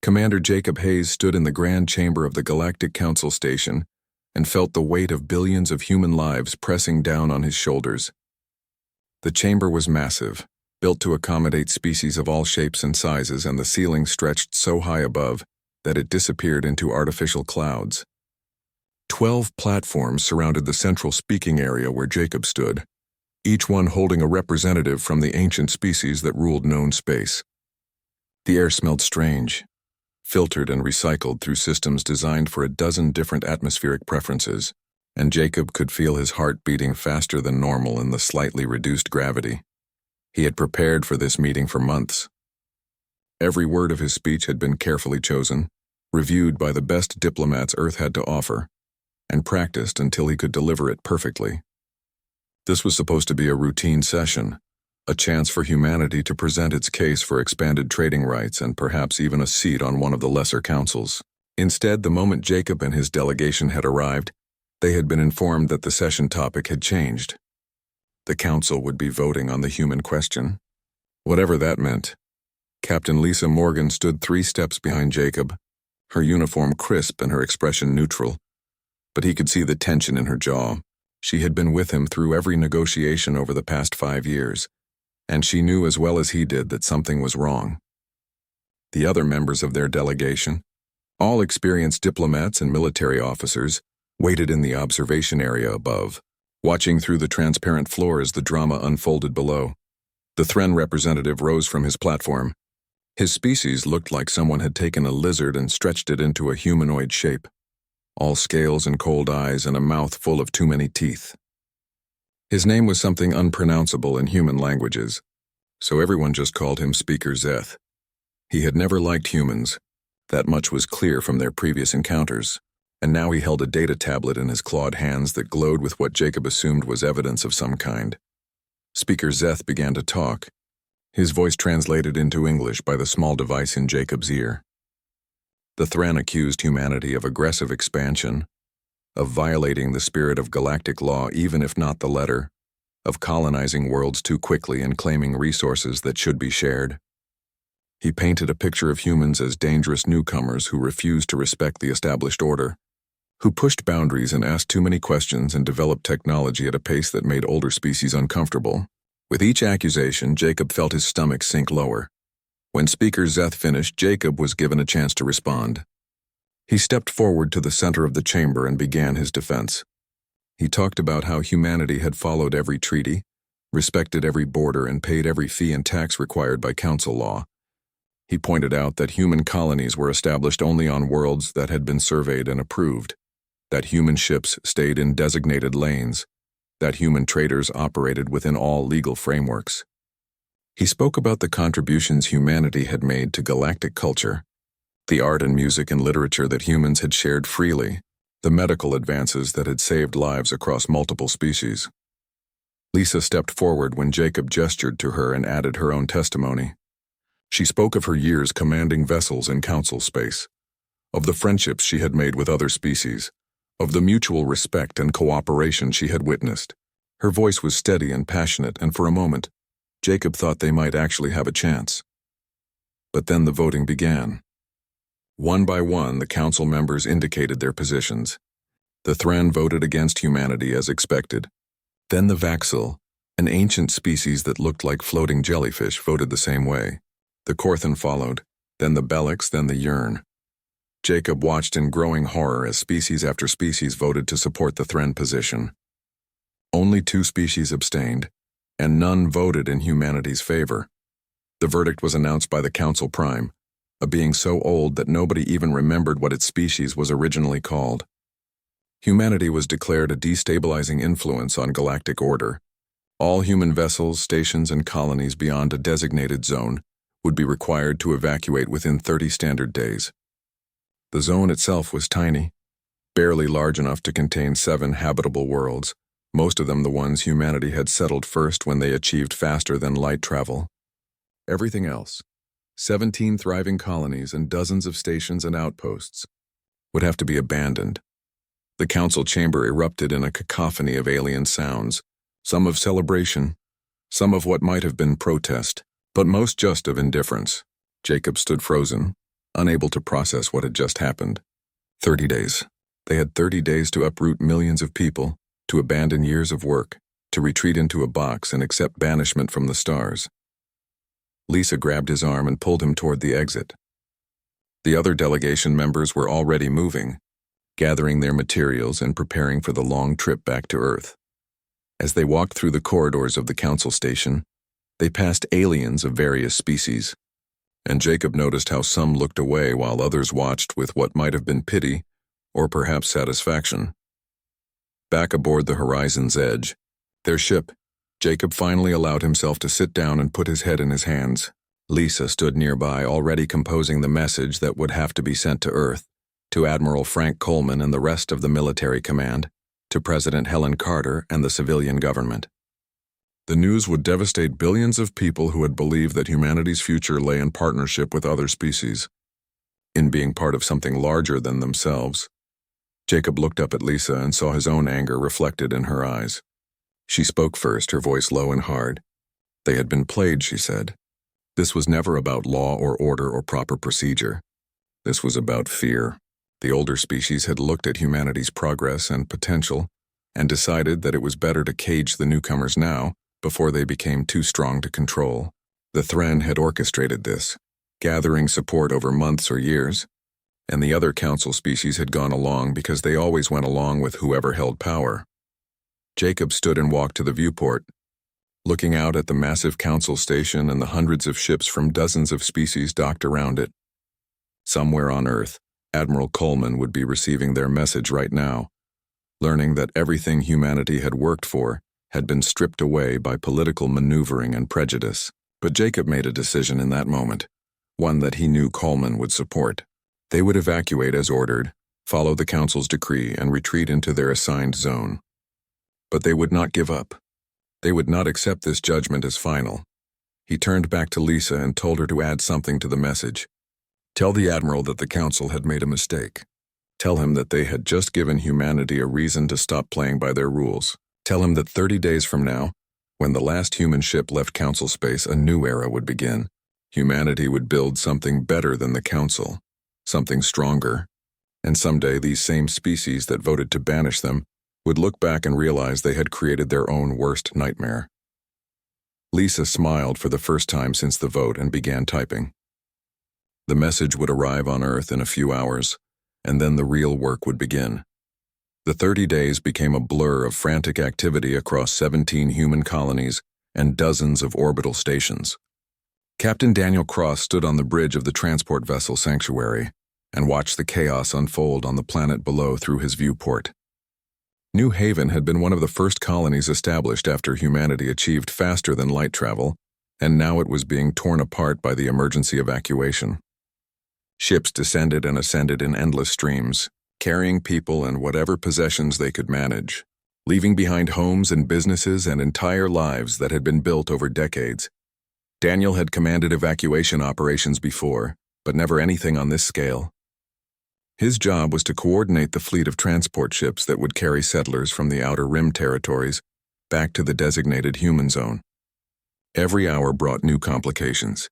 Commander Jacob Hayes stood in the grand chamber of the Galactic Council Station and felt the weight of billions of human lives pressing down on his shoulders. The chamber was massive, built to accommodate species of all shapes and sizes, and the ceiling stretched so high above that it disappeared into artificial clouds. 12 platforms surrounded the central speaking area where Jacob stood, each one holding a representative from the ancient species that ruled known space. The air smelled strange, filtered and recycled through systems designed for a dozen different atmospheric preferences, and Jacob could feel his heart beating faster than normal in the slightly reduced gravity. He had prepared for this meeting for months. Every word of his speech had been carefully chosen, reviewed by the best diplomats Earth had to offer, and practiced until he could deliver it perfectly. This was supposed to be a routine session, a chance for humanity to present its case for expanded trading rights and perhaps even a seat on one of the lesser councils. Instead, the moment Jacob and his delegation had arrived, they had been informed that the session topic had changed. The council would be voting on the human question. Whatever that meant. Captain Lisa Morgan stood 3 steps behind Jacob, her uniform crisp and her expression neutral, but he could see the tension in her jaw. She had been with him through every negotiation over the past 5 years, and she knew as well as he did that something was wrong. The other members of their delegation, all experienced diplomats and military officers, waited in the observation area above, watching through the transparent floor as the drama unfolded below. The Thren representative rose from his platform. His species looked like someone had taken a lizard and stretched it into a humanoid shape, all scales and cold eyes and a mouth full of too many teeth. His name was something unpronounceable in human languages, so everyone just called him Speaker Zeth. He had never liked humans. That much was clear from their previous encounters, and now he held a data tablet in his clawed hands that glowed with what Jacob assumed was evidence of some kind. Speaker Zeth began to talk, his voice translated into English by the small device in Jacob's ear. The Thren accused humanity of aggressive expansion, of violating the spirit of galactic law even if not the letter, of colonizing worlds too quickly and claiming resources that should be shared. He painted a picture of humans as dangerous newcomers who refused to respect the established order, who pushed boundaries and asked too many questions and developed technology at a pace that made older species uncomfortable. With each accusation, Jacob felt his stomach sink lower. When Speaker Zeth finished, Jacob was given a chance to respond. He stepped forward to the center of the chamber and began his defense. He talked about how humanity had followed every treaty, respected every border, and paid every fee and tax required by council law. He pointed out that human colonies were established only on worlds that had been surveyed and approved, that human ships stayed in designated lanes, that human traders operated within all legal frameworks. He spoke about the contributions humanity had made to galactic culture, the art and music and literature that humans had shared freely, the medical advances that had saved lives across multiple species. Lisa stepped forward when Jacob gestured to her and added her own testimony. She spoke of her years commanding vessels in council space, of the friendships she had made with other species, of the mutual respect and cooperation she had witnessed. Her voice was steady and passionate, and for a moment, Jacob thought they might actually have a chance. But then the voting began. One by one, the council members indicated their positions. The Thren voted against humanity as expected. Then the Vaxil, an ancient species that looked like floating jellyfish, voted the same way. The Korthan followed, then the Belix, then the Yearn. Jacob watched in growing horror as species after species voted to support the Thren position. Only 2 species abstained, and none voted in humanity's favor. The verdict was announced by the Council Prime, a being so old that nobody even remembered what its species was originally called. Humanity was declared a destabilizing influence on galactic order. All human vessels, stations, and colonies beyond a designated zone would be required to evacuate within 30 standard days. The zone itself was tiny, barely large enough to contain 7 habitable worlds, most of them the ones humanity had settled first when they achieved faster than light travel. Everything else, 17 thriving colonies and dozens of stations and outposts, would have to be abandoned. The council chamber erupted in a cacophony of alien sounds, some of celebration, some of what might have been protest, but most just of indifference. Jacob stood frozen, unable to process what had just happened. 30 days. They had 30 days to uproot millions of people, to abandon years of work, to retreat into a box and accept banishment from the stars. Lisa grabbed his arm and pulled him toward the exit. The other delegation members were already moving, gathering their materials and preparing for the long trip back to Earth. As they walked through the corridors of the council station, they passed aliens of various species, and Jacob noticed how some looked away while others watched with what might have been pity or perhaps satisfaction. Back aboard the Horizon's Edge, their ship, Jacob finally allowed himself to sit down and put his head in his hands. Lisa stood nearby, already composing the message that would have to be sent to Earth, to Admiral Frank Coleman and the rest of the military command, to President Helen Carter and the civilian government. The news would devastate billions of people who had believed that humanity's future lay in partnership with other species, in being part of something larger than themselves. Jacob looked up at Lisa and saw his own anger reflected in her eyes. She spoke first, her voice low and hard. They had been played, she said. This was never about law or order or proper procedure. This was about fear. The older species had looked at humanity's progress and potential and decided that it was better to cage the newcomers now before they became too strong to control. The Thren had orchestrated this, gathering support over months or years, and the other council species had gone along because they always went along with whoever held power. Jacob stood and walked to the viewport, looking out at the massive council station and the hundreds of ships from dozens of species docked around it. Somewhere on Earth, Admiral Coleman would be receiving their message right now, learning that everything humanity had worked for had been stripped away by political maneuvering and prejudice. But Jacob made a decision in that moment, one that he knew Coleman would support. They would evacuate as ordered, follow the council's decree, and retreat into their assigned zone. But they would not give up. They would not accept this judgment as final. He turned back to Lisa and told her to add something to the message. Tell the Admiral that the Council had made a mistake. Tell him that they had just given humanity a reason to stop playing by their rules. Tell him that 30 days from now, when the last human ship left Council space, a new era would begin. Humanity would build something better than the Council, something stronger. And someday these same species that voted to banish them would look back and realize they had created their own worst nightmare. Lisa smiled for the first time since the vote and began typing. The message would arrive on Earth in a few hours, and then the real work would begin. The 30 days became a blur of frantic activity across 17 human colonies and dozens of orbital stations. Captain Daniel Cross stood on the bridge of the transport vessel Sanctuary and watched the chaos unfold on the planet below through his viewport. New Haven had been one of the first colonies established after humanity achieved faster than light travel, and now it was being torn apart by the emergency evacuation. Ships descended and ascended in endless streams, carrying people and whatever possessions they could manage, leaving behind homes and businesses and entire lives that had been built over decades. Daniel had commanded evacuation operations before, but never anything on this scale. His job was to coordinate the fleet of transport ships that would carry settlers from the Outer Rim territories back to the designated human zone. Every hour brought new complications.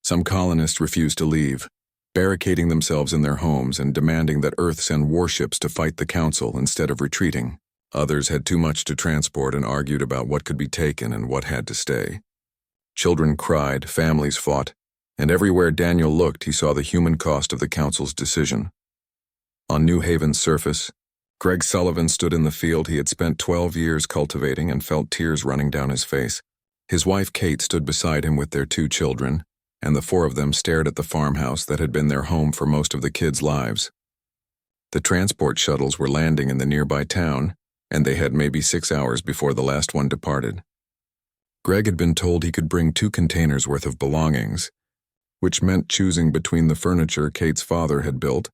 Some colonists refused to leave, barricading themselves in their homes and demanding that Earth send warships to fight the Council instead of retreating. Others had too much to transport and argued about what could be taken and what had to stay. Children cried, families fought, and everywhere Daniel looked he saw the human cost of the Council's decision. On New Haven's surface, Greg Sullivan stood in the field he had spent 12 years cultivating and felt tears running down his face. His wife Kate stood beside him with their 2 children, and the 4 of them stared at the farmhouse that had been their home for most of the kids' lives. The transport shuttles were landing in the nearby town, and they had maybe 6 hours before the last one departed. Greg had been told he could bring 2 containers worth of belongings, which meant choosing between the furniture Kate's father had built,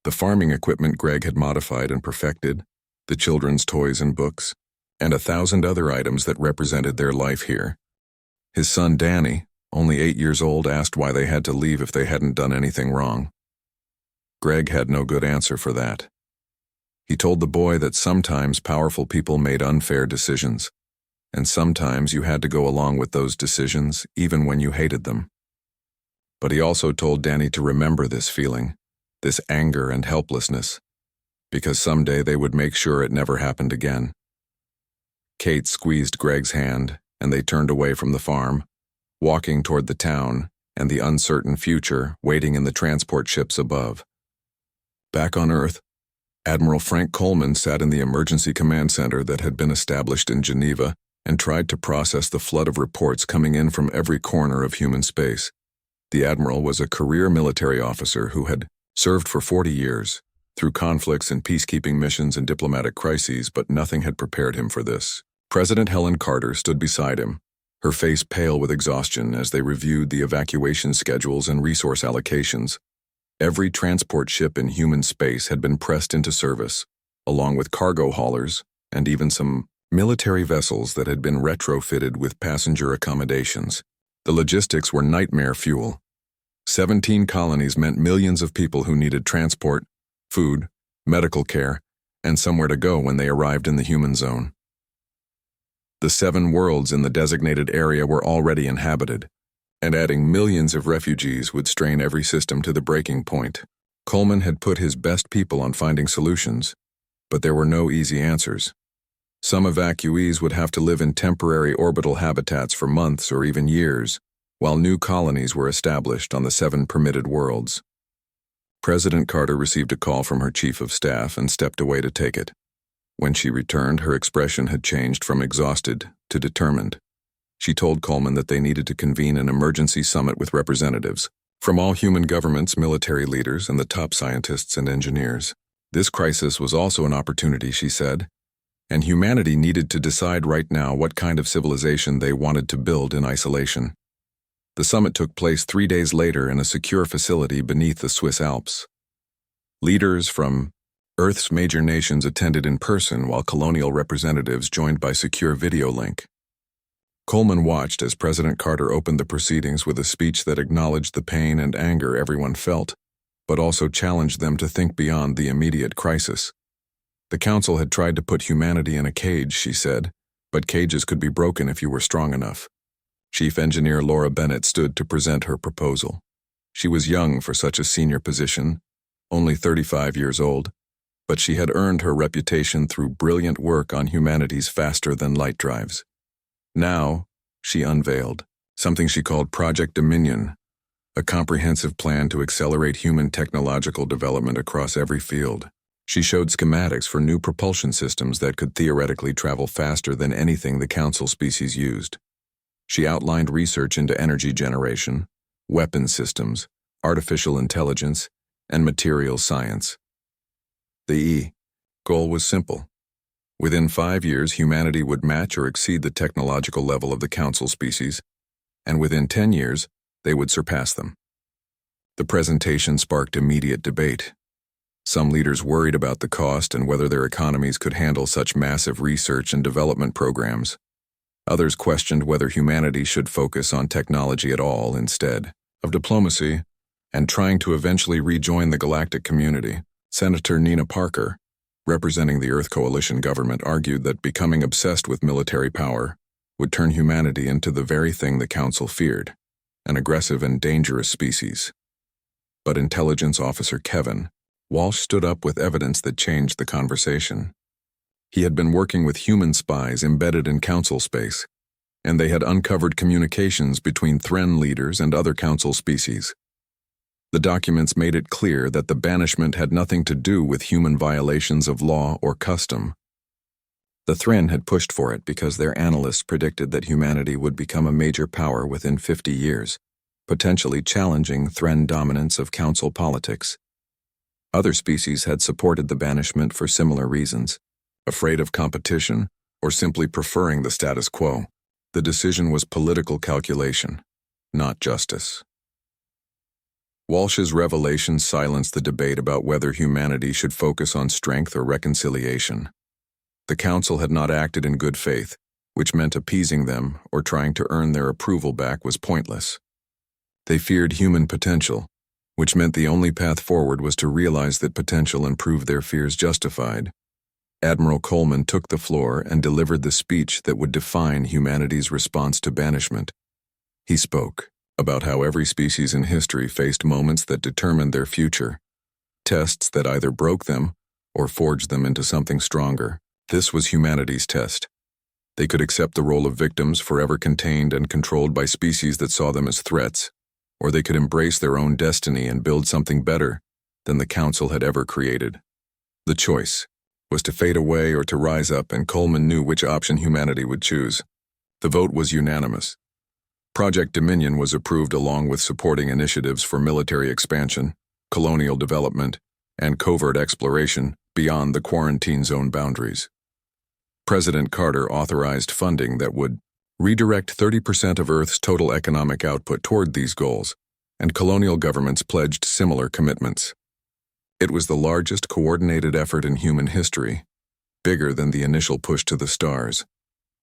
the farming equipment Greg had modified and perfected, the children's toys and books, and 1,000 other items that represented their life here. His son Danny, only 8 years old, asked why they had to leave if they hadn't done anything wrong. Greg had no good answer for that. He told the boy that sometimes powerful people made unfair decisions, and sometimes you had to go along with those decisions even when you hated them. But he also told Danny to remember this feeling, this anger and helplessness, because someday they would make sure it never happened again. Kate squeezed Greg's hand, and they turned away from the farm, walking toward the town and the uncertain future waiting in the transport ships above. Back on Earth, Admiral Frank Coleman sat in the emergency command center that had been established in Geneva and tried to process the flood of reports coming in from every corner of human space. The Admiral was a career military officer who had served for 40 years, through conflicts and peacekeeping missions and diplomatic crises, but nothing had prepared him for this. President Helen Carter stood beside him, her face pale with exhaustion as they reviewed the evacuation schedules and resource allocations. Every transport ship in human space had been pressed into service, along with cargo haulers and even some military vessels that had been retrofitted with passenger accommodations. The logistics were nightmare fuel. 17 colonies meant millions of people who needed transport, food, medical care, and somewhere to go when they arrived in the human zone. The 7 worlds in the designated area were already inhabited, and adding millions of refugees would strain every system to the breaking point. Coleman had put his best people on finding solutions, but there were no easy answers. Some evacuees would have to live in temporary orbital habitats for months or even years, while new colonies were established on the 7 permitted worlds. President Carter received a call from her chief of staff and stepped away to take it. When she returned, her expression had changed from exhausted to determined. She told Coleman that they needed to convene an emergency summit with representatives from all human governments, military leaders, and the top scientists and engineers. This crisis was also an opportunity, she said, and humanity needed to decide right now what kind of civilization they wanted to build in isolation. The summit took place 3 days later in a secure facility beneath the Swiss Alps. Leaders from Earth's major nations attended in person, while colonial representatives joined by secure video link. Coleman watched as President Carter opened the proceedings with a speech that acknowledged the pain and anger everyone felt, but also challenged them to think beyond the immediate crisis. The council had tried to put humanity in a cage, she said, but cages could be broken if you were strong enough. Chief Engineer Laura Bennett stood to present her proposal. She was young for such a senior position, only 35 years old, but she had earned her reputation through brilliant work on humanity's faster-than-light drives. Now, she unveiled something she called Project Dominion, a comprehensive plan to accelerate human technological development across every field. She showed schematics for new propulsion systems that could theoretically travel faster than anything the council species used. She outlined research into energy generation, weapon systems, artificial intelligence, and materials science. The goal was simple. Within 5 years, humanity would match or exceed the technological level of the council species, and within 10 years, they would surpass them. The presentation sparked immediate debate. Some leaders worried about the cost and whether their economies could handle such massive research and development programs. Others questioned whether humanity should focus on technology at all instead of diplomacy and trying to eventually rejoin the galactic community. Senator Nina Parker, representing the Earth Coalition government, argued that becoming obsessed with military power would turn humanity into the very thing the Council feared, an aggressive and dangerous species. But Intelligence Officer Kevin Walsh stood up with evidence that changed the conversation. He had been working with human spies embedded in Council space, and they had uncovered communications between Thren leaders and other Council species. The documents made it clear that the banishment had nothing to do with human violations of law or custom. The Thren had pushed for it because their analysts predicted that humanity would become a major power within 50 years, potentially challenging Thren dominance of council politics. Other species had supported the banishment for similar reasons, afraid of competition or simply preferring the status quo. The decision was political calculation, not justice. Walsh's revelation silenced the debate about whether humanity should focus on strength or reconciliation. The council had not acted in good faith, which meant appeasing them or trying to earn their approval back was pointless. They feared human potential, which meant the only path forward was to realize that potential and prove their fears justified. Admiral Coleman took the floor and delivered the speech that would define humanity's response to banishment. He spoke, about how every species in history faced moments that determined their future, tests that either broke them or forged them into something stronger. This was humanity's test. They could accept the role of victims forever contained and controlled by species that saw them as threats, or they could embrace their own destiny and build something better than the Council had ever created. The choice was to fade away or to rise up, and Coleman knew which option humanity would choose. The vote was unanimous. Project Dominion was approved along with supporting initiatives for military expansion, colonial development, and covert exploration beyond the quarantine zone boundaries. President Carter authorized funding that would redirect 30% of Earth's total economic output toward these goals, and colonial governments pledged similar commitments. It was the largest coordinated effort in human history, bigger than the initial push to the stars,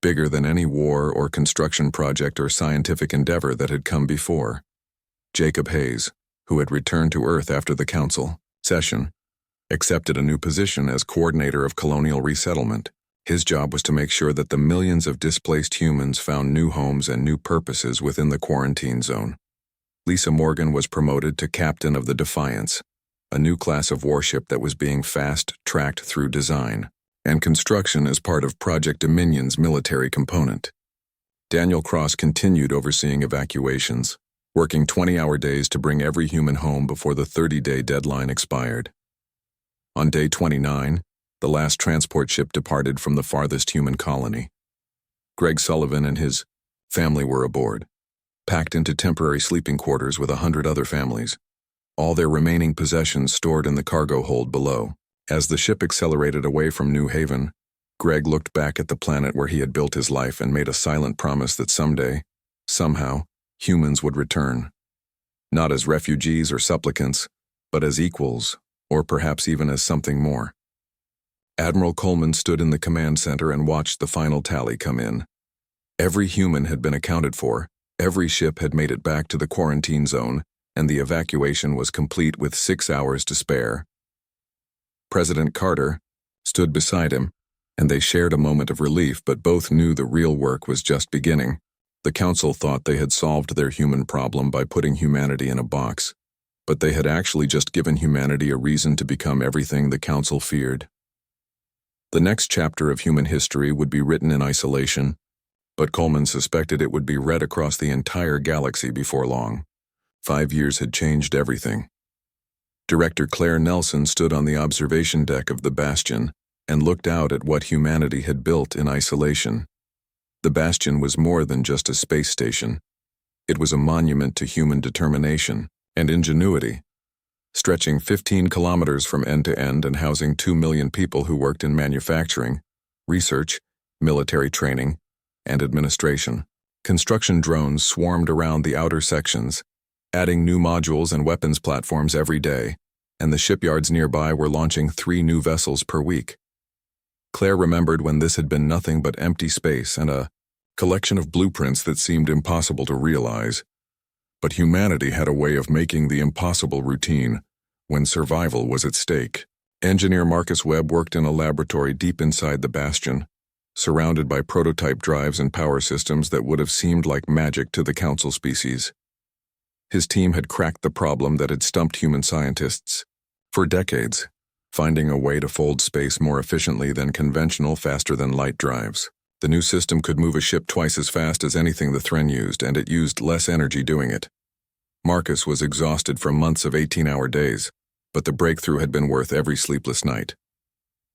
bigger than any war or construction project or scientific endeavor that had come before. Jacob Hayes, who had returned to Earth after the Council session, accepted a new position as coordinator of colonial resettlement. His job was to make sure that the millions of displaced humans found new homes and new purposes within the quarantine zone. Lisa Morgan was promoted to captain of the Defiance, a new class of warship that was being fast-tracked through design and construction as part of Project Dominion's military component. Daniel Cross continued overseeing evacuations, working 20-hour days to bring every human home before the 30-day deadline expired. On day 29, the last transport ship departed from the farthest human colony. Greg Sullivan and his family were aboard, packed into temporary sleeping quarters with 100 other families, all their remaining possessions stored in the cargo hold below. As the ship accelerated away from New Haven, Greg looked back at the planet where he had built his life and made a silent promise that someday, somehow, humans would return. Not as refugees or supplicants, but as equals, or perhaps even as something more. Admiral Coleman stood in the command center and watched the final tally come in. Every human had been accounted for, every ship had made it back to the quarantine zone, and the evacuation was complete with 6 hours to spare. President Carter stood beside him, and they shared a moment of relief, but both knew the real work was just beginning. The Council thought they had solved their human problem by putting humanity in a box, but they had actually just given humanity a reason to become everything the Council feared. The next chapter of human history would be written in isolation, but Coleman suspected it would be read across the entire galaxy before long. 5 years had changed everything. Director Claire Nelson stood on the observation deck of the Bastion and looked out at what humanity had built in isolation. The Bastion was more than just a space station. It was a monument to human determination and ingenuity, stretching 15 kilometers from end to end and housing 2 million people who worked in manufacturing, research, military training, and administration. Construction drones swarmed around the outer sections, adding new modules and weapons platforms every day, and the shipyards nearby were launching 3 new vessels per week. Claire remembered when this had been nothing but empty space and a collection of blueprints that seemed impossible to realize. But humanity had a way of making the impossible routine when survival was at stake. Engineer Marcus Webb worked in a laboratory deep inside the Bastion, surrounded by prototype drives and power systems that would have seemed like magic to the Council species. His team had cracked the problem that had stumped human scientists for decades, finding a way to fold space more efficiently than conventional faster-than-light drives. The new system could move a ship twice as fast as anything the Thren used, and it used less energy doing it. Marcus was exhausted from months of 18-hour days, but the breakthrough had been worth every sleepless night.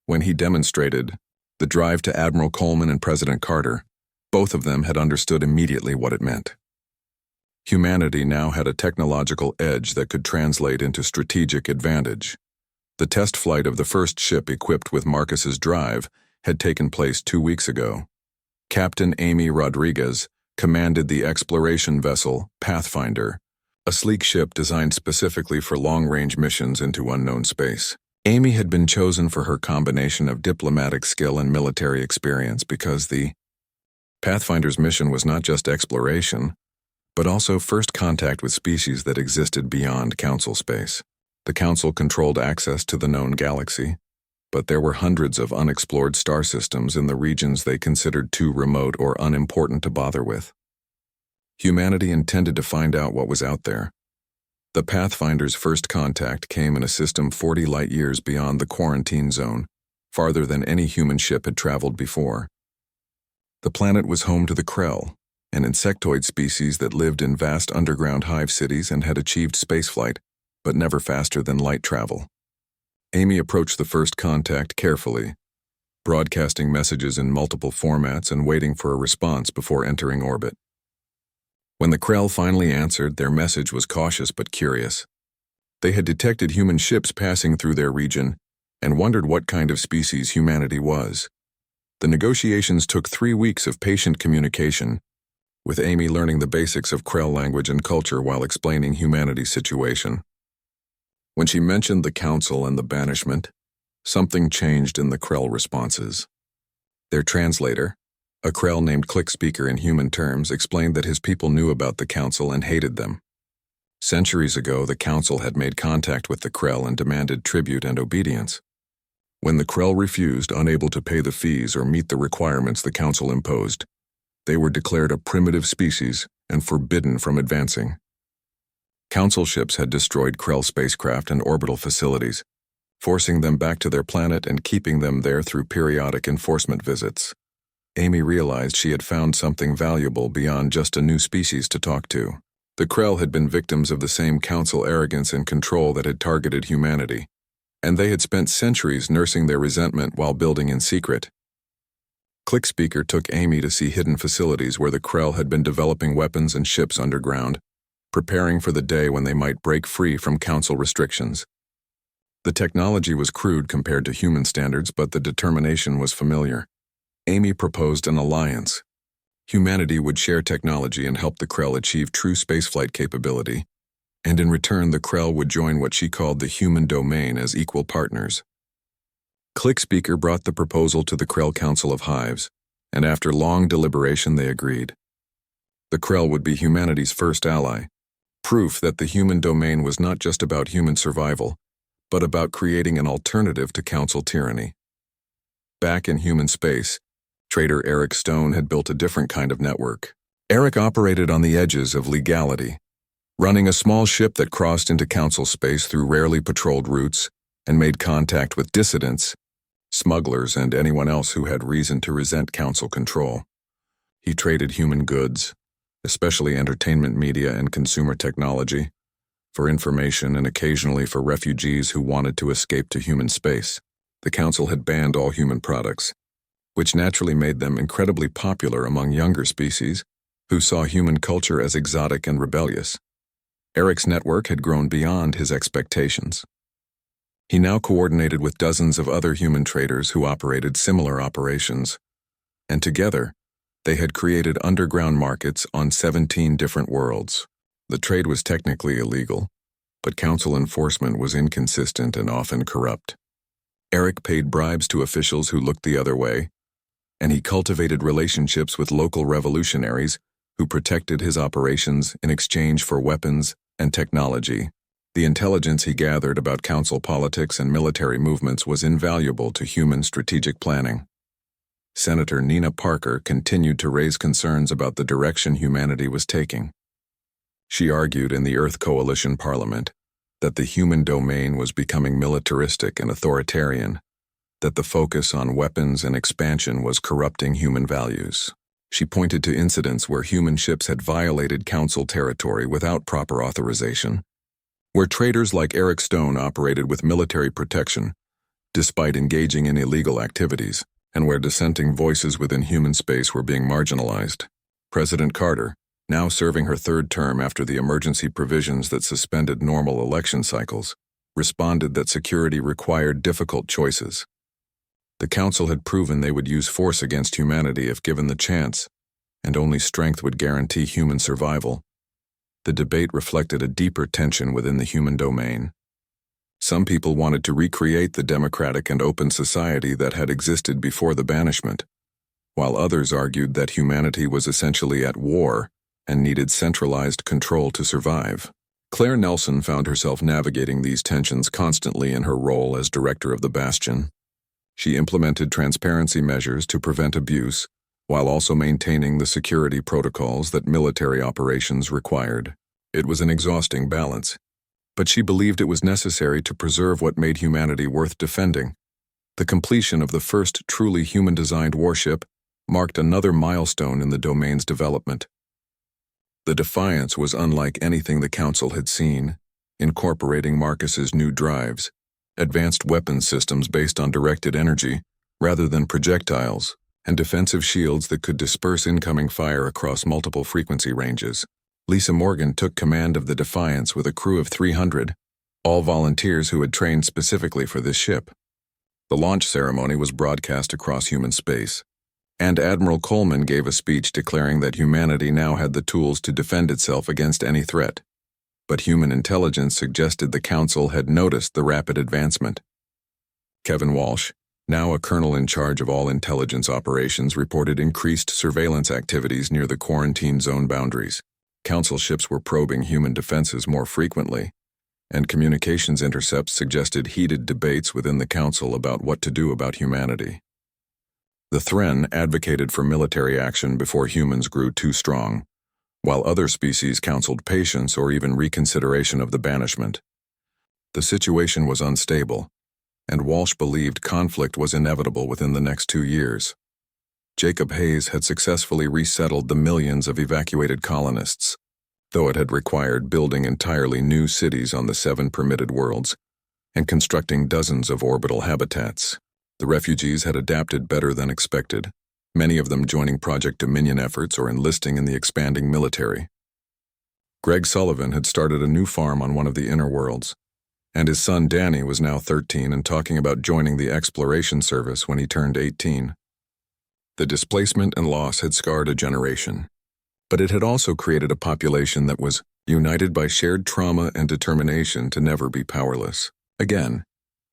When he demonstrated the drive to Admiral Coleman and President Carter, both of them had understood immediately what it meant. Humanity now had a technological edge that could translate into strategic advantage. The test flight of the first ship equipped with Marcus's drive had taken place 2 weeks ago. Captain Amy Rodriguez commanded the exploration vessel Pathfinder, a sleek ship designed specifically for long-range missions into unknown space. Amy had been chosen for her combination of diplomatic skill and military experience because the Pathfinder's mission was not just exploration, but also first contact with species that existed beyond Council space. The Council controlled access to the known galaxy, but there were hundreds of unexplored star systems in the regions they considered too remote or unimportant to bother with. Humanity intended to find out what was out there. The Pathfinder's first contact came in a system 40 light-years beyond the quarantine zone, farther than any human ship had traveled before. The planet was home to the Krell, an insectoid species that lived in vast underground hive cities and had achieved spaceflight, but never faster than light travel. Amy approached the first contact carefully, broadcasting messages in multiple formats and waiting for a response before entering orbit. When the Krell finally answered, their message was cautious but curious. They had detected human ships passing through their region and wondered what kind of species humanity was. The negotiations took 3 weeks of patient communication, with Amy learning the basics of Krell language and culture while explaining humanity's situation. When she mentioned the Council and the Banishment, something changed in the Krell responses. Their translator, a Krell named Clickspeaker in human terms, explained that his people knew about the Council and hated them. Centuries ago, the Council had made contact with the Krell and demanded tribute and obedience. When the Krell refused, unable to pay the fees or meet the requirements the Council imposed, they were declared a primitive species and forbidden from advancing. Council ships had destroyed Krell spacecraft and orbital facilities, forcing them back to their planet and keeping them there through periodic enforcement visits. Amy realized she had found something valuable beyond just a new species to talk to. The Krell had been victims of the same Council arrogance and control that had targeted humanity, and they had spent centuries nursing their resentment while building in secret. Clickspeaker took Amy to see hidden facilities where the Krell had been developing weapons and ships underground, preparing for the day when they might break free from Council restrictions. The technology was crude compared to human standards, but the determination was familiar. Amy proposed an alliance. Humanity would share technology and help the Krell achieve true spaceflight capability, and in return the Krell would join what she called the human domain as equal partners. Clickspeaker brought the proposal to the Krell Council of Hives, and after long deliberation they agreed. The Krell would be humanity's first ally, proof that the human domain was not just about human survival, but about creating an alternative to Council tyranny. Back in human space, trader Eric Stone had built a different kind of network. Eric operated on the edges of legality, running a small ship that crossed into Council space through rarely patrolled routes and made contact with dissidents, smugglers, and anyone else who had reason to resent Council control. He traded human goods, especially entertainment media and consumer technology, for information and occasionally for refugees who wanted to escape to human space. The Council had banned all human products, which naturally made them incredibly popular among younger species who saw human culture as exotic and rebellious. Eric's network had grown beyond his expectations. He now coordinated with dozens of other human traders who operated similar operations, and together, they had created underground markets on 17 different worlds. The trade was technically illegal, but Council enforcement was inconsistent and often corrupt. Eric paid bribes to officials who looked the other way, and he cultivated relationships with local revolutionaries who protected his operations in exchange for weapons and technology. The intelligence he gathered about Council politics and military movements was invaluable to human strategic planning. Senator Nina Parker continued to raise concerns about the direction humanity was taking. She argued in the Earth Coalition Parliament that the human domain was becoming militaristic and authoritarian, that the focus on weapons and expansion was corrupting human values. She pointed to incidents where human ships had violated Council territory without proper authorization, where traders like Eric Stone operated with military protection, despite engaging in illegal activities, and where dissenting voices within human space were being marginalized. President Carter, now serving her third term after the emergency provisions that suspended normal election cycles, responded that security required difficult choices. The Council had proven they would use force against humanity if given the chance, and only strength would guarantee human survival. The debate reflected a deeper tension within the human domain. Some people wanted to recreate the democratic and open society that had existed before the banishment, while others argued that humanity was essentially at war and needed centralized control to survive. Claire Nelson found herself navigating these tensions constantly in her role as director of the Bastion. She implemented transparency measures to prevent abuse, while also maintaining the security protocols that military operations required. It was an exhausting balance, but she believed it was necessary to preserve what made humanity worth defending. The completion of the first truly human-designed warship marked another milestone in the Domain's development. The Defiance was unlike anything the Council had seen, incorporating Marcus's new drives, advanced weapons systems based on directed energy rather than projectiles, and defensive shields that could disperse incoming fire across multiple frequency ranges. Lisa Morgan took command of the Defiance with a crew of 300, all volunteers who had trained specifically for this ship. The launch ceremony was broadcast across human space, and Admiral Coleman gave a speech declaring that humanity now had the tools to defend itself against any threat. But human intelligence suggested the Council had noticed the rapid advancement. Kevin Walsh, now a colonel in charge of all intelligence operations, reported increased surveillance activities near the quarantine zone boundaries. Council ships were probing human defenses more frequently, and communications intercepts suggested heated debates within the Council about what to do about humanity. The Thren advocated for military action before humans grew too strong, while other species counseled patience or even reconsideration of the banishment. The situation was unstable, and Walsh believed conflict was inevitable within the next 2 years. Jacob Hayes had successfully resettled the millions of evacuated colonists, though it had required building entirely new cities on the 7 permitted worlds and constructing dozens of orbital habitats. The refugees had adapted better than expected, many of them joining Project Dominion efforts or enlisting in the expanding military. Greg Sullivan had started a new farm on one of the inner worlds, and his son Danny was now 13 and talking about joining the exploration service when he turned 18. The displacement and loss had scarred a generation, but it had also created a population that was united by shared trauma and determination to never be powerless. Again,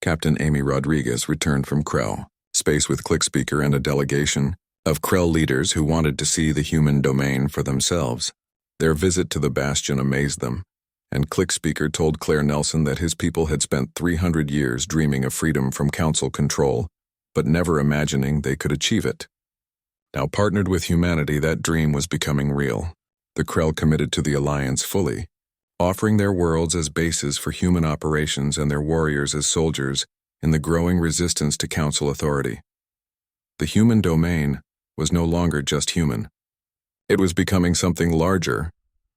Captain Amy Rodriguez returned from Krell, space with ClickSpeaker and a delegation of Krell leaders who wanted to see the human domain for themselves. Their visit to the Bastion amazed them, and ClickSpeaker told Claire Nelson that his people had spent 300 years dreaming of freedom from Council control, but never imagining they could achieve it. Now partnered with humanity, that dream was becoming real. The Krell committed to the Alliance fully, offering their worlds as bases for human operations and their warriors as soldiers in the growing resistance to Council authority. The human domain was no longer just human. It was becoming something larger,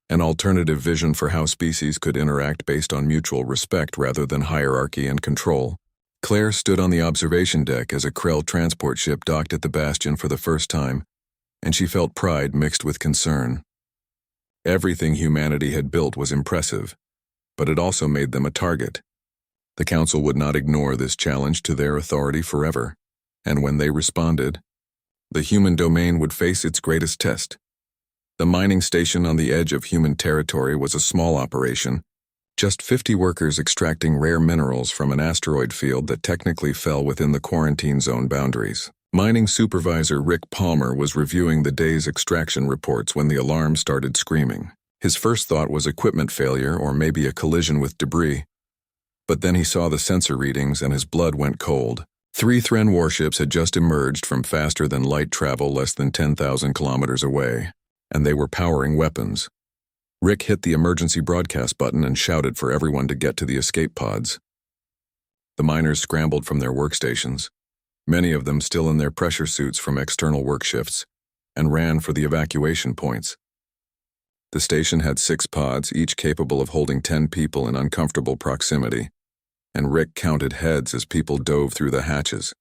an alternative vision for how species could interact based on mutual respect rather than hierarchy and control. Claire stood on the observation deck as a Krell transport ship docked at the Bastion for the first time, and she felt pride mixed with concern. Everything humanity had built was impressive, but it also made them a target. The Council would not ignore this challenge to their authority forever, and when they responded, the human domain would face its greatest test. The mining station on the edge of human territory was a small operation, just 50 workers extracting rare minerals from an asteroid field that technically fell within the quarantine zone boundaries. Mining supervisor Rick Palmer was reviewing the day's extraction reports when the alarm started screaming. His first thought was equipment failure or maybe a collision with debris. But then he saw the sensor readings and his blood went cold. 3 Thren warships had just emerged from faster-than-light travel less than 10,000 kilometers away, and they were powering weapons. Rick hit the emergency broadcast button and shouted for everyone to get to the escape pods. The miners scrambled from their workstations, many of them still in their pressure suits from external work shifts, and ran for the evacuation points. The station had 6 pods, each capable of holding 10 people in uncomfortable proximity, and Rick counted heads as people dove through the hatches.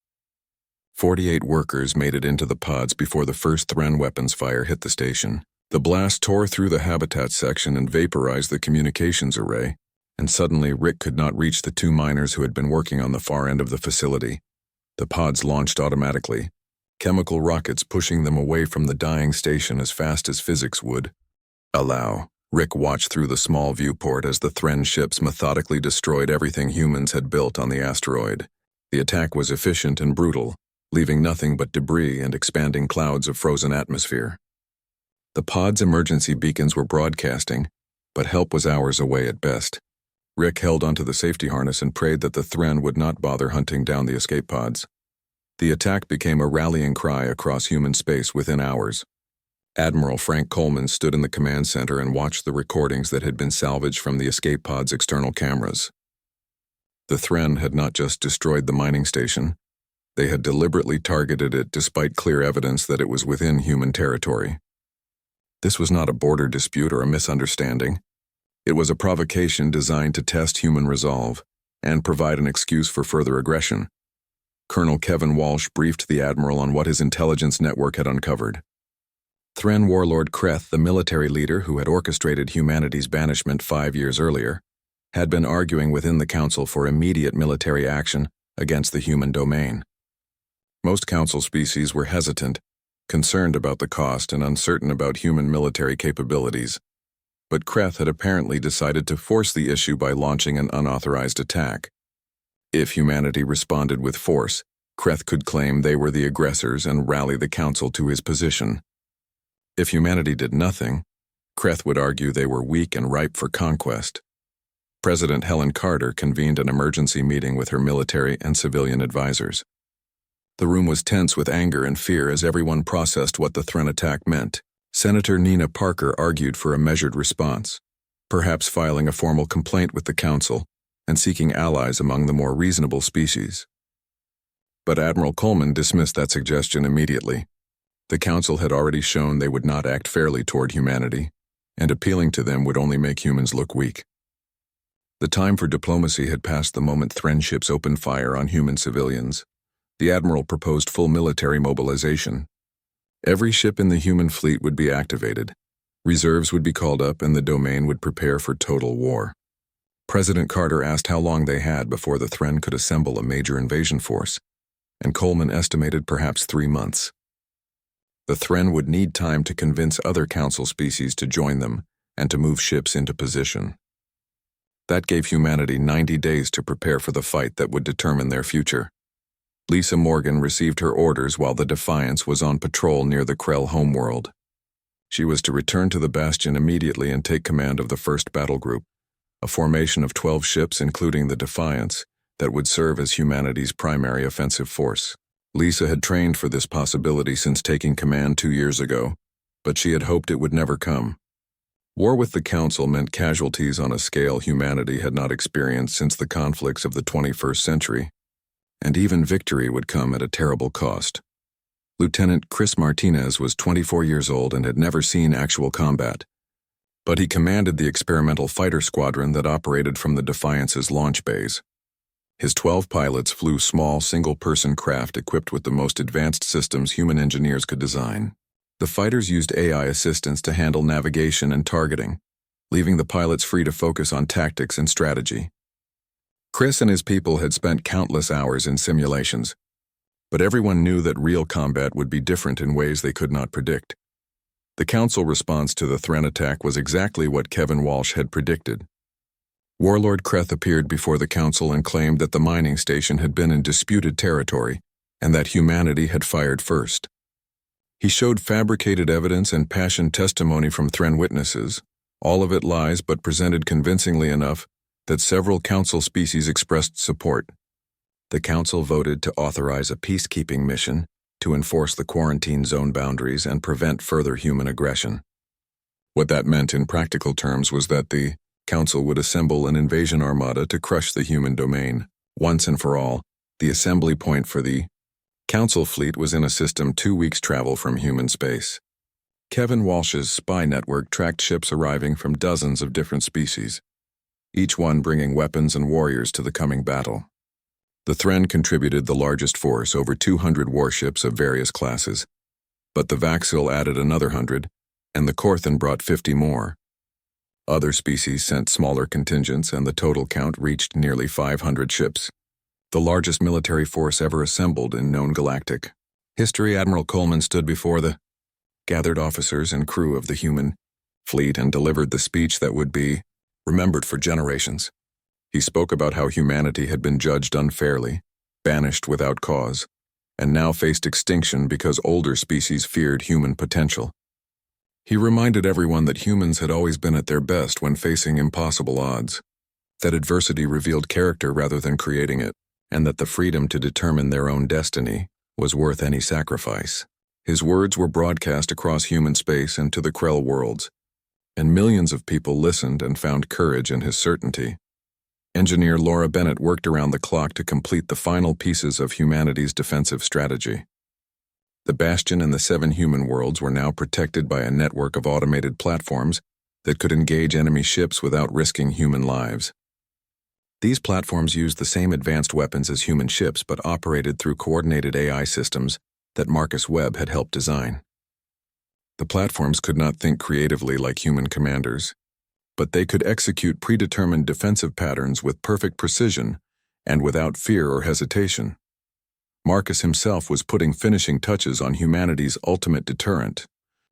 48 workers made it into the pods before the first Thren weapons fire hit the station. The blast tore through the habitat section and vaporized the communications array, and suddenly Rick could not reach the 2 miners who had been working on the far end of the facility. The pods launched automatically, chemical rockets pushing them away from the dying station as fast as physics would allow. Rick watched through the small viewport as the Thren ships methodically destroyed everything humans had built on the asteroid. The attack was efficient and brutal, leaving nothing but debris and expanding clouds of frozen atmosphere. The pod's emergency beacons were broadcasting, but help was hours away at best. Rick held onto the safety harness and prayed that the Thren would not bother hunting down the escape pods. The attack became a rallying cry across human space within hours. Admiral Frank Coleman stood in the command center and watched the recordings that had been salvaged from the escape pod's external cameras. The Thren had not just destroyed the mining station, they had deliberately targeted it despite clear evidence that it was within human territory. This was not a border dispute or a misunderstanding. It was a provocation designed to test human resolve and provide an excuse for further aggression. Colonel Kevin Walsh briefed the Admiral on what his intelligence network had uncovered. Thren warlord Kreth, the military leader who had orchestrated humanity's banishment 5 years earlier, had been arguing within the Council for immediate military action against the human domain. Most Council species were hesitant, concerned about the cost and uncertain about human military capabilities, but Kreth had apparently decided to force the issue by launching an unauthorized attack. If humanity responded with force, Kreth could claim they were the aggressors and rally the Council to his position. If humanity did nothing, Kreth would argue they were weak and ripe for conquest. President Helen Carter convened an emergency meeting with her military and civilian advisors. The room was tense with anger and fear as everyone processed what the Thren attack meant. Senator Nina Parker argued for a measured response, perhaps filing a formal complaint with the Council and seeking allies among the more reasonable species. But Admiral Coleman dismissed that suggestion immediately. The Council had already shown they would not act fairly toward humanity, and appealing to them would only make humans look weak. The time for diplomacy had passed the moment Thren ships opened fire on human civilians. The Admiral proposed full military mobilization. Every ship in the human fleet would be activated. Reserves would be called up and the domain would prepare for total war. President Carter asked how long they had before the Thren could assemble a major invasion force, and Coleman estimated perhaps 3 months. The Thren would need time to convince other Council species to join them and to move ships into position. That gave humanity 90 days to prepare for the fight that would determine their future. Lisa Morgan received her orders while the Defiance was on patrol near the Krell homeworld. She was to return to the Bastion immediately and take command of the 1st Battle Group, a formation of 12 ships including the Defiance that would serve as humanity's primary offensive force. Lisa had trained for this possibility since taking command 2 years ago, but she had hoped it would never come. War with the Council meant casualties on a scale humanity had not experienced since the conflicts of the 21st century. And even victory would come at a terrible cost. Lieutenant Chris Martinez was 24 years old and had never seen actual combat, but he commanded the experimental fighter squadron that operated from the Defiance's launch bays. His 12 pilots flew small, single-person craft equipped with the most advanced systems human engineers could design. The fighters used AI assistants to handle navigation and targeting, leaving the pilots free to focus on tactics and strategy. Chris and his people had spent countless hours in simulations, but everyone knew that real combat would be different in ways they could not predict. The Council response to the Thren attack was exactly what Kevin Walsh had predicted. Warlord Kreth appeared before the Council and claimed that the mining station had been in disputed territory and that humanity had fired first. He showed fabricated evidence and passionate testimony from Thren witnesses, all of it lies but presented convincingly enough that several Council species expressed support. The Council voted to authorize a peacekeeping mission to enforce the quarantine zone boundaries and prevent further human aggression. What that meant in practical terms was that the Council would assemble an invasion armada to crush the human domain, once and for all. The assembly point for the Council fleet was in a system 2 weeks' travel from human space. Kevin Walsh's spy network tracked ships arriving from dozens of different species, each one bringing weapons and warriors to the coming battle. The Thren contributed the largest force, over 200 warships of various classes, but the Vaxil added another 100, and the Korthan brought 50 more. Other species sent smaller contingents, and the total count reached nearly 500 ships, the largest military force ever assembled in known galactic history. Admiral Coleman stood before the gathered officers and crew of the human fleet and delivered the speech that would be remembered for generations. He spoke about how humanity had been judged unfairly, banished without cause, and now faced extinction because older species feared human potential. He reminded everyone that humans had always been at their best when facing impossible odds, that adversity revealed character rather than creating it, and that the freedom to determine their own destiny was worth any sacrifice. His words were broadcast across human space and to the Krell worlds, and millions of people listened and found courage in his certainty. Engineer Laura Bennett worked around the clock to complete the final pieces of humanity's defensive strategy. The Bastion and the 7 human worlds were now protected by a network of automated platforms that could engage enemy ships without risking human lives. These platforms used the same advanced weapons as human ships but operated through coordinated AI systems that Marcus Webb had helped design. The platforms could not think creatively like human commanders, but they could execute predetermined defensive patterns with perfect precision and without fear or hesitation. Marcus himself was putting finishing touches on humanity's ultimate deterrent,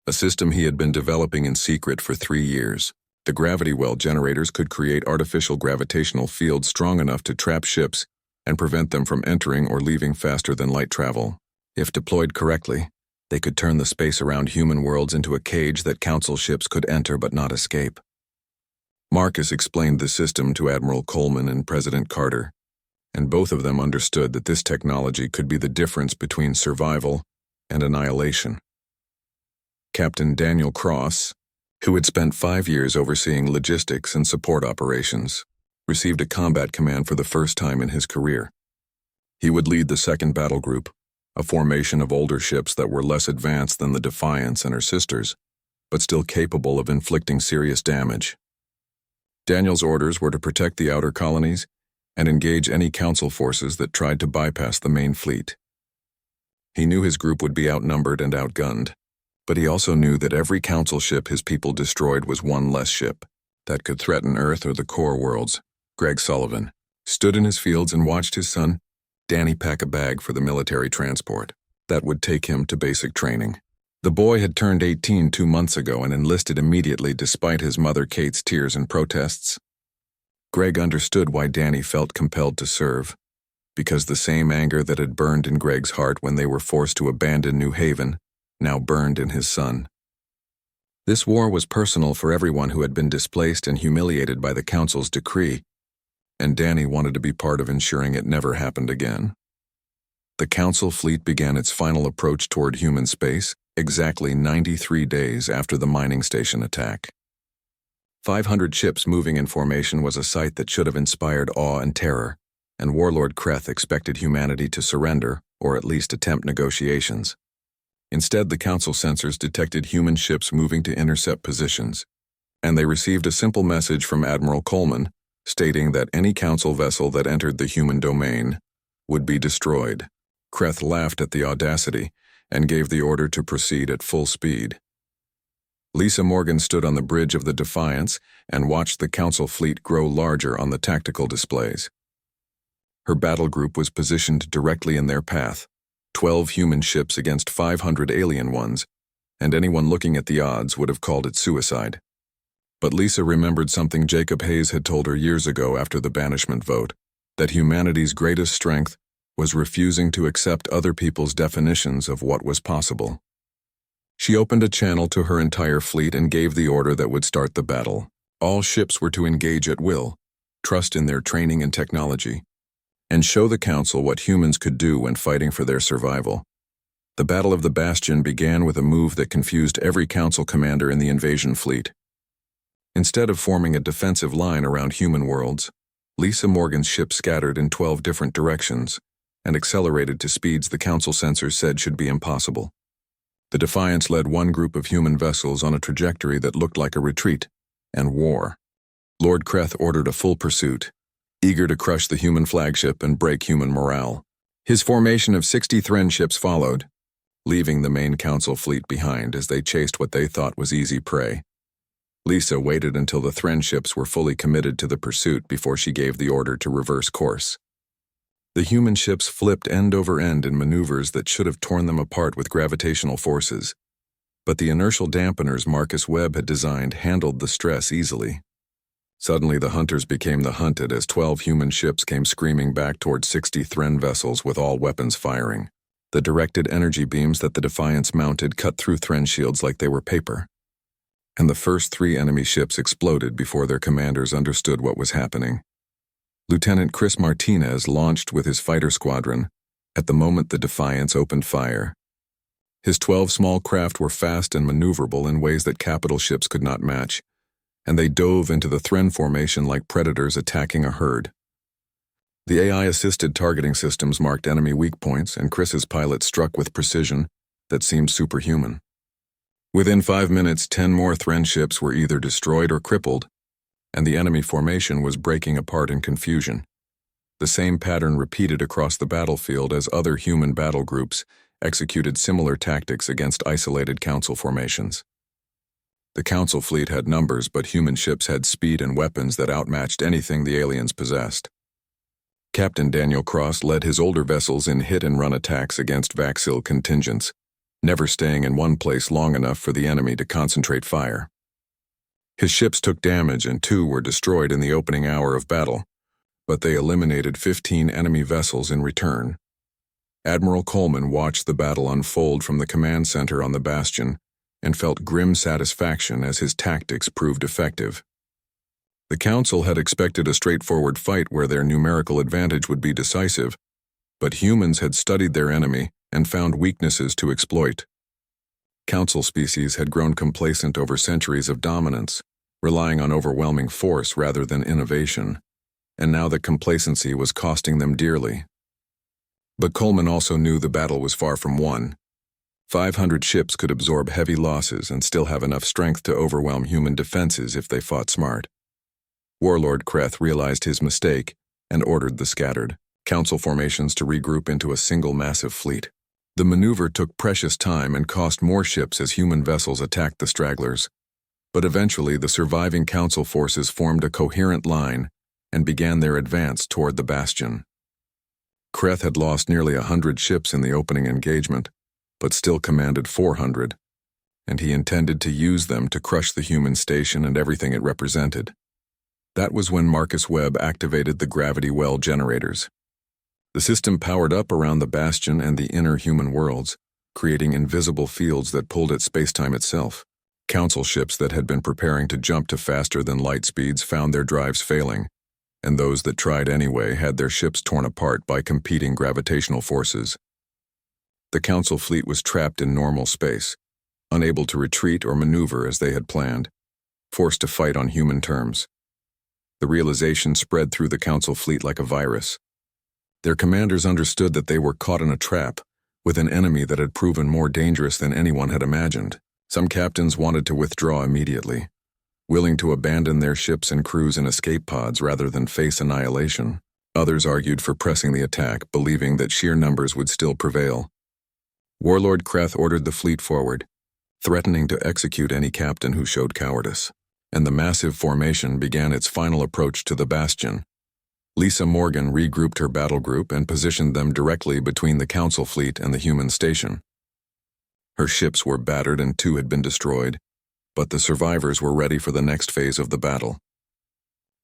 a system he had been developing in secret for 3 years. The gravity well generators could create artificial gravitational fields strong enough to trap ships and prevent them from entering or leaving faster than light travel. If deployed correctly, they could turn the space around human worlds into a cage that Council ships could enter but not escape. Marcus explained the system to Admiral Coleman and President Carter, and both of them understood that this technology could be the difference between survival and annihilation. Captain Daniel Cross, who had spent 5 years overseeing logistics and support operations, received a combat command for the first time in his career. He would lead the 2nd Battle Group, a formation of older ships that were less advanced than the Defiance and her sisters, but still capable of inflicting serious damage. Daniel's orders were to protect the outer colonies and engage any Council forces that tried to bypass the main fleet. He knew his group would be outnumbered and outgunned, but he also knew that every Council ship his people destroyed was one less ship that could threaten Earth or the core worlds. Greg Sullivan stood in his fields and watched his son, Danny, pack a bag for the military transport that would take him to basic training. The boy had turned 18 2 months ago and enlisted immediately despite his mother Kate's tears and protests. Greg understood why Danny felt compelled to serve, because the same anger that had burned in Greg's heart when they were forced to abandon New Haven now burned in his son. This war was personal for everyone who had been displaced and humiliated by the Council's decree, and Danny wanted to be part of ensuring it never happened again. The Council fleet began its final approach toward human space exactly 93 days after the mining station attack. 500 ships moving in formation was a sight that should have inspired awe and terror, and Warlord Kreth expected humanity to surrender or at least attempt negotiations. Instead, the Council sensors detected human ships moving to intercept positions, and they received a simple message from Admiral Coleman stating that any Council vessel that entered the human domain would be destroyed. Kreth laughed at the audacity and gave the order to proceed at full speed. Lisa Morgan stood on the bridge of the Defiance and watched the Council fleet grow larger on the tactical displays. Her battle group was positioned directly in their path, 12 human ships against 500 alien ones, and anyone looking at the odds would have called it suicide. But Lisa remembered something Jacob Hayes had told her years ago after the banishment vote, that humanity's greatest strength was refusing to accept other people's definitions of what was possible. She opened a channel to her entire fleet and gave the order that would start the battle. All ships were to engage at will, trust in their training and technology, and show the Council what humans could do when fighting for their survival. The Battle of the Bastion began with a move that confused every Council commander in the invasion fleet. Instead of forming a defensive line around human worlds, Lisa Morgan's ship scattered in 12 different directions and accelerated to speeds the Council sensors said should be impossible. The Defiance led one group of human vessels on a trajectory that looked like a retreat and war. Lord Kreth ordered a full pursuit, eager to crush the human flagship and break human morale. His formation of 60 Thren ships followed, leaving the main Council fleet behind as they chased what they thought was easy prey. Lisa waited until the Thren ships were fully committed to the pursuit before she gave the order to reverse course. The human ships flipped end over end in maneuvers that should have torn them apart with gravitational forces, but the inertial dampeners Marcus Webb had designed handled the stress easily. Suddenly the hunters became the hunted as 12 human ships came screaming back toward 60 Thren vessels with all weapons firing. The directed energy beams that the Defiance mounted cut through Thren shields like they were paper, and the first 3 enemy ships exploded before their commanders understood what was happening. Lieutenant Chris Martinez launched with his fighter squadron At the moment the Defiance opened fire. His 12 small craft were fast and maneuverable in ways that capital ships could not match, and they dove into the Thren formation like predators attacking a herd. The AI-assisted targeting systems marked enemy weak points, and Chris's pilot struck with precision that seemed superhuman. Within 5 minutes, 10 more Thren ships were either destroyed or crippled, and the enemy formation was breaking apart in confusion. The same pattern repeated across the battlefield as other human battle groups executed similar tactics against isolated council formations. The council fleet had numbers, but human ships had speed and weapons that outmatched anything the aliens possessed. Captain Daniel Cross led his older vessels in hit-and-run attacks against Vaxil contingents, never staying in one place long enough for the enemy to concentrate fire. His ships took damage and 2 were destroyed in the opening hour of battle, but they eliminated 15 enemy vessels in return. Admiral Coleman watched the battle unfold from the command center on the Bastion and felt grim satisfaction as his tactics proved effective. The Council had expected a straightforward fight where their numerical advantage would be decisive, but humans had studied their enemy and found weaknesses to exploit. Council species had grown complacent over centuries of dominance, relying on overwhelming force rather than innovation, and now the complacency was costing them dearly. But Coleman also knew the battle was far from won. 500 ships could absorb heavy losses and still have enough strength to overwhelm human defenses if they fought smart. Warlord Kreth realized his mistake and ordered the scattered council formations to regroup into a single massive fleet. The maneuver took precious time and cost more ships as human vessels attacked the stragglers, but eventually the surviving council forces formed a coherent line and began their advance toward the Bastion. Kreth had lost nearly 100 ships in the opening engagement, but still commanded 400, and he intended to use them to crush the human station and everything it represented. That was when Marcus Webb activated the gravity well generators. The system powered up around the Bastion and the inner human worlds, creating invisible fields that pulled at spacetime itself. Council ships that had been preparing to jump to faster than light speeds found their drives failing, and those that tried anyway had their ships torn apart by competing gravitational forces. The Council fleet was trapped in normal space, unable to retreat or maneuver as they had planned, forced to fight on human terms. The realization spread through the Council fleet like a virus. Their commanders understood that they were caught in a trap, with an enemy that had proven more dangerous than anyone had imagined. Some captains wanted to withdraw immediately, willing to abandon their ships and crews in escape pods rather than face annihilation. Others argued for pressing the attack, believing that sheer numbers would still prevail. Warlord Kreth ordered the fleet forward, threatening to execute any captain who showed cowardice, and the massive formation began its final approach to the Bastion. Lisa Morgan regrouped her battle group and positioned them directly between the Council fleet and the human station. Her ships were battered and 2 had been destroyed, but the survivors were ready for the next phase of the battle.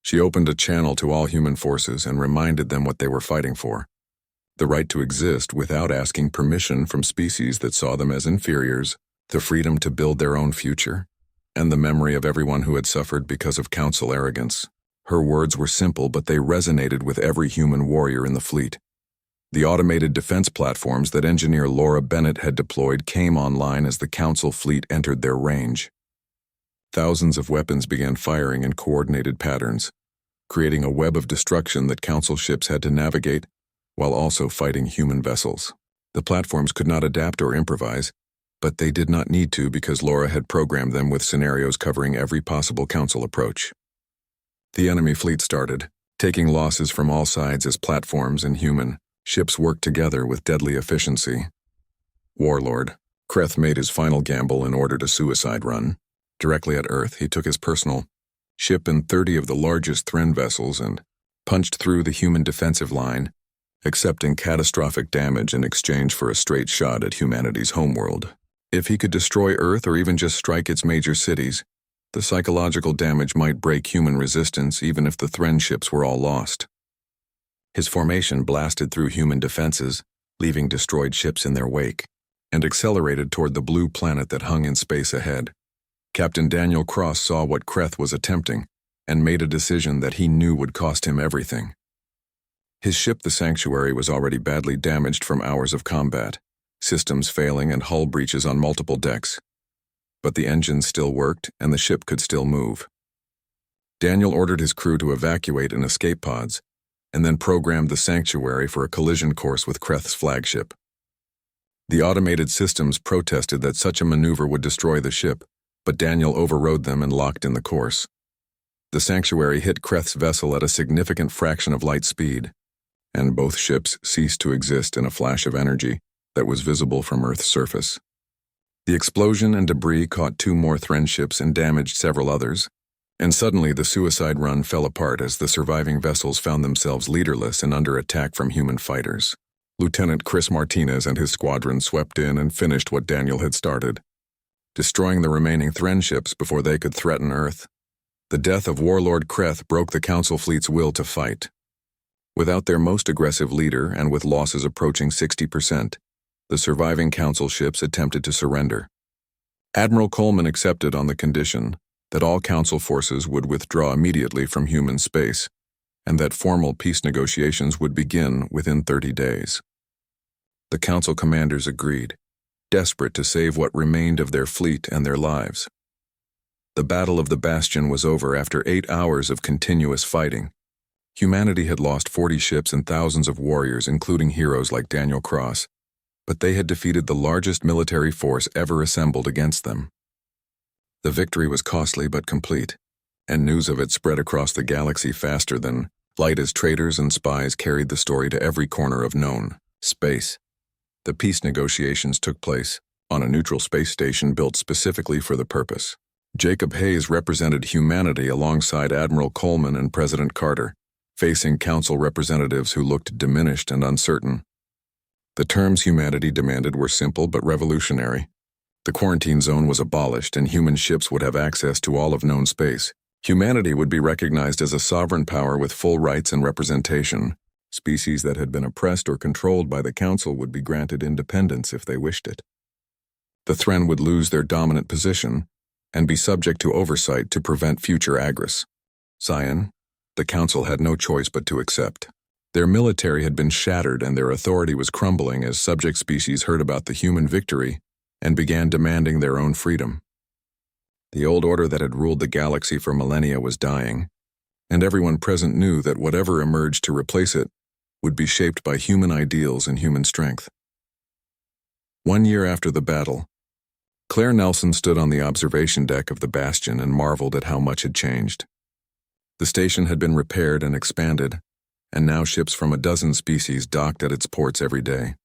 She opened a channel to all human forces and reminded them what they were fighting for: the right to exist without asking permission from species that saw them as inferiors, the freedom to build their own future, and the memory of everyone who had suffered because of Council arrogance. Her words were simple, but they resonated with every human warrior in the fleet. The automated defense platforms that engineer Laura Bennett had deployed came online as the Council fleet entered their range. Thousands of weapons began firing in coordinated patterns, creating a web of destruction that Council ships had to navigate while also fighting human vessels. The platforms could not adapt or improvise, but they did not need to because Laura had programmed them with scenarios covering every possible Council approach. The enemy fleet started, taking losses from all sides as platforms and human ships worked together with deadly efficiency. Warlord Kreth made his final gamble in order to suicide run. Directly at Earth, he took his personal ship and 30 of the largest Thren vessels and punched through the human defensive line, accepting catastrophic damage in exchange for a straight shot at humanity's homeworld. If he could destroy Earth or even just strike its major cities, the psychological damage might break human resistance even if the Thren ships were all lost. His formation blasted through human defenses, leaving destroyed ships in their wake, and accelerated toward the blue planet that hung in space ahead. Captain Daniel Cross saw what Kreth was attempting and made a decision that he knew would cost him everything. His ship, the Sanctuary, was already badly damaged from hours of combat, systems failing and hull breaches on multiple decks. But the engines still worked, and the ship could still move. Daniel ordered his crew to evacuate in escape pods, and then programmed the Sanctuary for a collision course with Kreth's flagship. The automated systems protested that such a maneuver would destroy the ship, but Daniel overrode them and locked in the course. The Sanctuary hit Kreth's vessel at a significant fraction of light speed, and both ships ceased to exist in a flash of energy that was visible from Earth's surface. The explosion and debris caught 2 more Thren ships and damaged several others, and suddenly the suicide run fell apart as the surviving vessels found themselves leaderless and under attack from human fighters. Lieutenant Chris Martinez and his squadron swept in and finished what Daniel had started, destroying the remaining Thren ships before they could threaten Earth. The death of Warlord Kreth broke the Council fleet's will to fight. Without their most aggressive leader and with losses approaching 60%, the surviving Council ships attempted to surrender. Admiral Coleman accepted on the condition that all Council forces would withdraw immediately from human space, and that formal peace negotiations would begin within 30 days. The Council commanders agreed, desperate to save what remained of their fleet and their lives. The Battle of the Bastion was over after 8 hours of continuous fighting. Humanity had lost 40 ships and thousands of warriors, including heroes like Daniel Cross, but they had defeated the largest military force ever assembled against them. The victory was costly but complete, and news of it spread across the galaxy faster than light as traders and spies carried the story to every corner of known space. The peace negotiations took place on a neutral space station built specifically for the purpose. Jacob Hayes represented humanity alongside Admiral Coleman and President Carter, facing Council representatives who looked diminished and uncertain. The terms humanity demanded were simple but revolutionary. The quarantine zone was abolished and human ships would have access to all of known space. Humanity would be recognized as a sovereign power with full rights and representation. Species that had been oppressed or controlled by the Council would be granted independence if they wished it. The Thren would lose their dominant position and be subject to oversight to prevent future aggress. Scion, the Council had no choice but to accept. Their military had been shattered and their authority was crumbling as subject species heard about the human victory and began demanding their own freedom. The old order that had ruled the galaxy for millennia was dying, and everyone present knew that whatever emerged to replace it would be shaped by human ideals and human strength. 1 year after the battle, Claire Nelson stood on the observation deck of the Bastion and marveled at how much had changed. The station had been repaired and expanded, and now ships from a dozen species docked at its ports every day.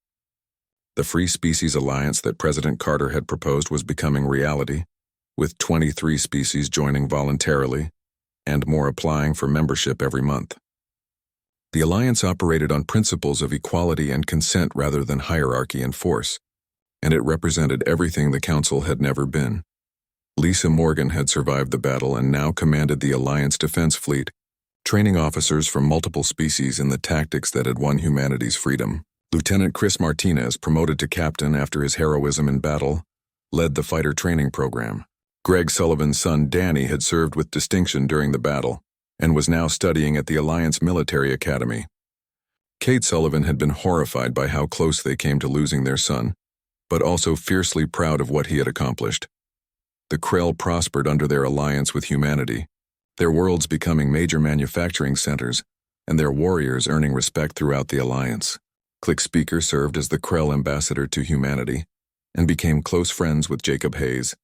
The Free Species Alliance that President Carter had proposed was becoming reality, with 23 species joining voluntarily and more applying for membership every month. The alliance operated on principles of equality and consent rather than hierarchy and force, and it represented everything the Council had never been. Lisa Morgan had survived the battle and now commanded the Alliance Defense Fleet, training officers from multiple species in the tactics that had won humanity's freedom. Lieutenant Chris Martinez, promoted to captain after his heroism in battle, led the fighter training program. Greg Sullivan's son Danny had served with distinction during the battle and was now studying at the Alliance Military Academy. Kate Sullivan had been horrified by how close they came to losing their son, but also fiercely proud of what he had accomplished. The Krell prospered under their alliance with humanity, their worlds becoming major manufacturing centers, and their warriors earning respect throughout the alliance. Click Speaker served as the Krell ambassador to humanity and became close friends with Jacob Hayes,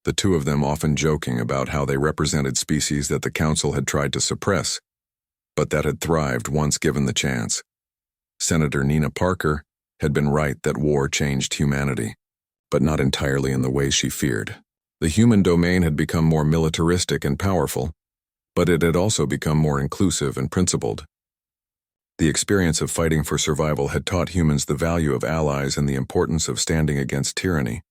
the two of them often joking about how they represented species that the Council had tried to suppress, but that had thrived once given the chance. Senator Nina Parker had been right that war changed humanity, but not entirely in the way she feared. The human domain had become more militaristic and powerful, but it had also become more inclusive and principled. The experience of fighting for survival had taught humans the value of allies and the importance of standing against tyranny.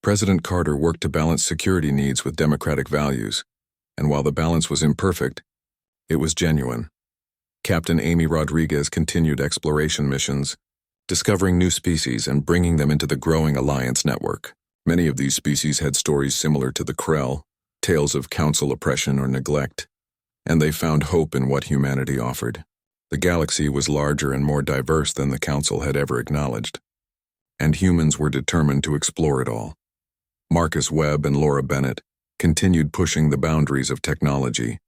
President Carter worked to balance security needs with democratic values, and while the balance was imperfect, it was genuine. Captain Amy Rodriguez continued exploration missions, discovering new species and bringing them into the growing Alliance network. Many of these species had stories similar to the Krell, tales of Council oppression or neglect, and they found hope in what humanity offered. The galaxy was larger and more diverse than the Council had ever acknowledged, and humans were determined to explore it all. Marcus Webb and Laura Bennett continued pushing the boundaries of technology,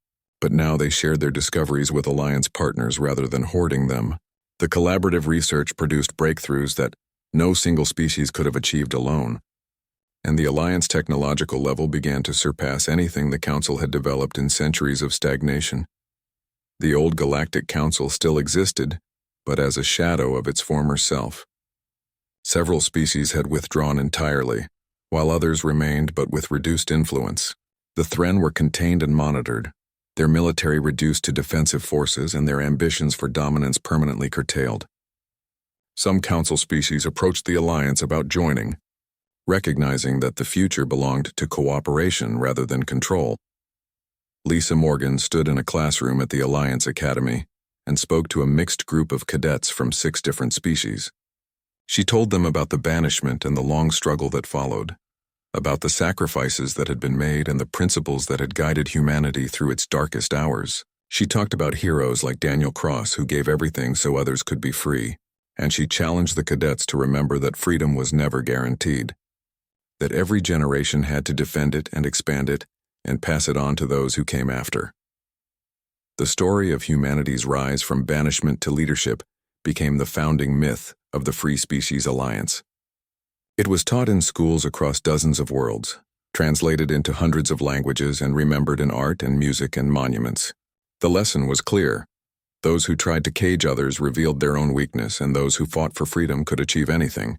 but now they shared their discoveries with Alliance partners rather than hoarding them. The collaborative research produced breakthroughs that no single species could have achieved alone, and the Alliance technological level began to surpass anything the Council had developed in centuries of stagnation. The old Galactic Council still existed, but as a shadow of its former self. Several species had withdrawn entirely, while others remained but with reduced influence. The Thren were contained and monitored, their military reduced to defensive forces and their ambitions for dominance permanently curtailed. Some Council species approached the Alliance about joining, recognizing that the future belonged to cooperation rather than control. Lisa Morgan stood in a classroom at the Alliance Academy and spoke to a mixed group of cadets from 6 different species. She told them about the banishment and the long struggle that followed, about the sacrifices that had been made and the principles that had guided humanity through its darkest hours. She talked about heroes like Daniel Cross who gave everything so others could be free, and she challenged the cadets to remember that freedom was never guaranteed, that every generation had to defend it and expand it and pass it on to those who came after. The story of humanity's rise from banishment to leadership became the founding myth of the Free Species Alliance. It was taught in schools across dozens of worlds, translated into hundreds of languages and remembered in art and music and monuments. The lesson was clear. Those who tried to cage others revealed their own weakness, and those who fought for freedom could achieve anything.